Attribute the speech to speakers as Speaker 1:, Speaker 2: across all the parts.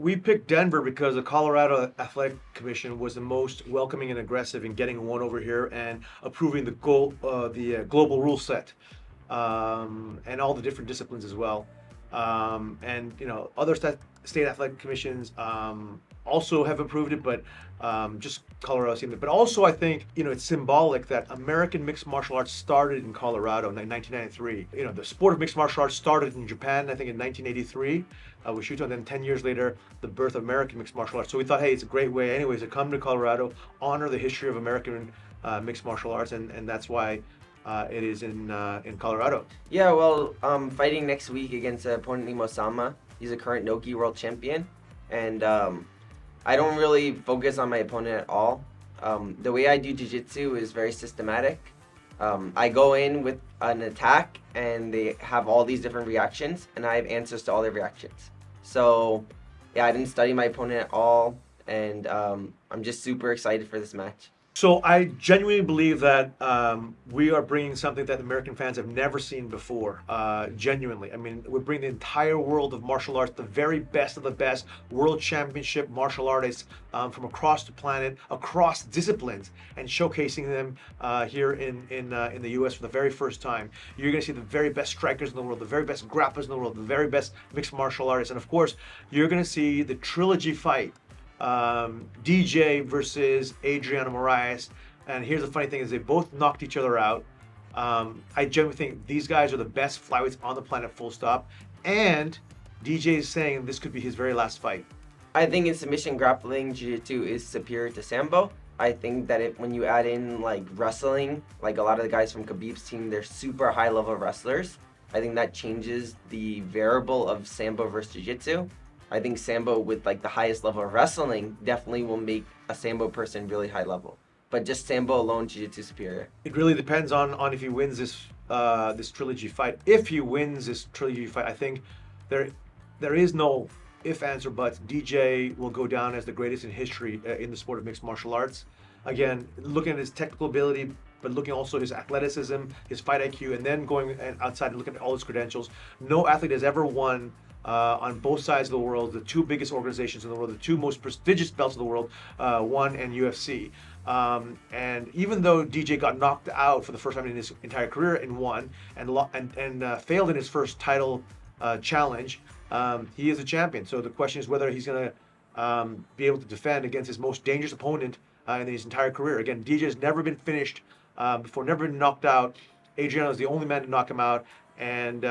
Speaker 1: we picked Denver because the Colorado Athletic Commission was the most welcoming and aggressive in getting one over here and approving the global rule set, and all the different disciplines as well. And other state athletic commissions also have approved it, but just Colorado seemed it. But also, I think it's symbolic that American mixed martial arts started in Colorado in 1993. The sport of mixed martial arts started in Japan, I think, in 1983 with Shooto, and then 10 years later, the birth of American mixed martial arts. So we thought, hey, it's a great way, anyways, to come to Colorado, honor the history of American mixed martial arts, and that's why it is in Colorado.
Speaker 2: Yeah, well, fighting next week against opponent Osama. He's a current Nogi world champion, and I don't really focus on my opponent at all. The way I do jiu-jitsu is very systematic. I go in with an attack, and they have all these different reactions, and I have answers to all their reactions. So, yeah, I didn't study my opponent at all, and I'm just super excited for this match.
Speaker 1: So I genuinely believe that we are bringing something that American fans have never seen before. Genuinely, I mean, we're bringing the entire world of martial arts, the very best of the best, world championship martial artists from across the planet, across disciplines, and showcasing them here in the U.S. for the very first time. You're going to see the very best strikers in the world, the very best grapplers in the world, the very best mixed martial artists, and of course, you're going to see the trilogy fight. DJ versus Adriano Moraes, and here's the funny thing is they both knocked each other out. I genuinely think these guys are the best flyweights on the planet, full stop, and DJ is saying this could be his very last fight.
Speaker 2: I think in submission grappling, jiu-jitsu is superior to sambo. I think that when you add in like wrestling, like a lot of the guys from Khabib's team, they're super high level wrestlers. I think that changes the variable of sambo versus jiu-jitsu. I think sambo with like the highest level of wrestling definitely will make a sambo person really high level. But just sambo alone, jiu-jitsu superior.
Speaker 1: It really depends on if he wins this this trilogy fight. If he wins this trilogy fight, I think there is no if, ands, or buts. DJ will go down as the greatest in history in the sport of mixed martial arts. Again, looking at his technical ability, but looking also at his athleticism, his fight IQ, and then going outside and looking at all his credentials. No athlete has ever won on both sides of the world, the two biggest organizations in the world, the two most prestigious belts of the world, ONE and UFC. And even though DJ got knocked out for the first time in his entire career in ONE and failed in his first title challenge, he is a champion. So the question is whether he's going to be able to defend against his most dangerous opponent in his entire career. Again, DJ has never been finished before, never been knocked out. Adriano is the only man to knock him out, and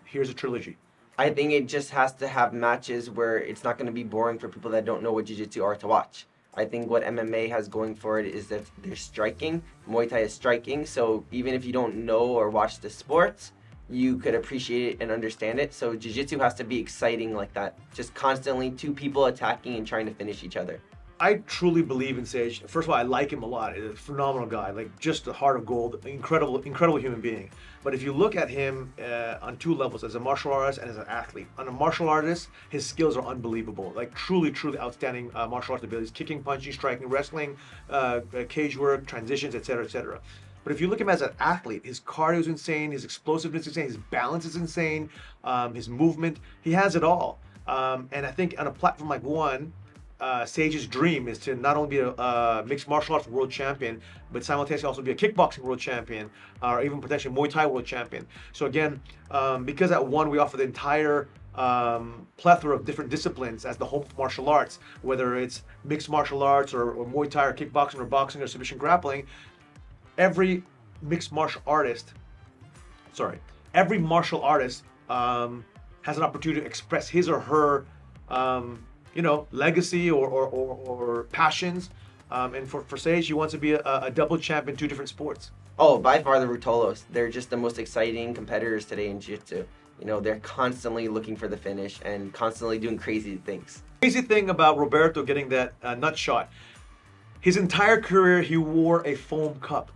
Speaker 1: here's a trilogy.
Speaker 2: I think it just has to have matches where it's not going to be boring for people that don't know what jiu-jitsu are to watch. I think what MMA has going for it is that they're striking. Muay Thai is striking, so even if you don't know or watch the sports, you could appreciate it and understand it. So jiu-jitsu has to be exciting like that. Just constantly two people attacking and trying to finish each other.
Speaker 1: I truly believe in Sage. First of all, I like him a lot. He's a phenomenal guy, like just a heart of gold, incredible human being. But if you look at him on two levels, as a martial artist and as an athlete. On a martial artist, his skills are unbelievable. Like truly outstanding martial arts abilities, kicking, punching, striking, wrestling, cage work, transitions, etc., etc. But if you look at him as an athlete, his cardio is insane, his explosiveness is insane, his balance is insane, his movement, he has it all. And I think on a platform like ONE, Sage's dream is to not only be a mixed martial arts world champion, but simultaneously also be a kickboxing world champion, or even potentially Muay Thai world champion. So again, because at ONE we offer the entire plethora of different disciplines as the home of martial arts, whether it's mixed martial arts or Muay Thai or kickboxing or boxing or submission grappling, every martial artist has an opportunity to express his or her legacy or passions. And for Sage, he wants to be a double champ in two different sports.
Speaker 2: Oh, by far the Rutolos. They're just the most exciting competitors today in jiu-jitsu. They're constantly looking for the finish and constantly doing crazy things.
Speaker 1: Crazy thing about Roberto getting that nut shot, his entire career he wore a foam cup.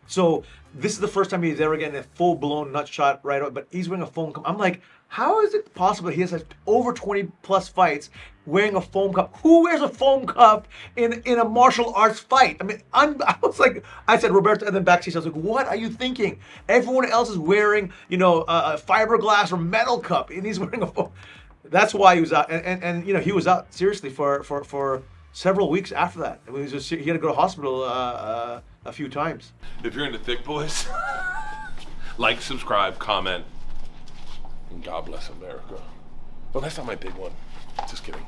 Speaker 1: So this is the first time he's ever getting a full-blown nut shot right away, but he's wearing a foam cup. I'm like, how is it possible he has over 20 plus fights wearing a foam cup? Who wears a foam cup in a martial arts fight? I mean, I said Roberto, and then backstage I was like, what are you thinking? Everyone else is wearing, a fiberglass or metal cup, and he's wearing a foam. That's why he was out, and you know, he was out seriously for several weeks after that. I mean, he had to go to hospital a few times.
Speaker 3: If you're into thick boys, like, subscribe, comment, and God bless America. Well, that's not my big one. Just kidding.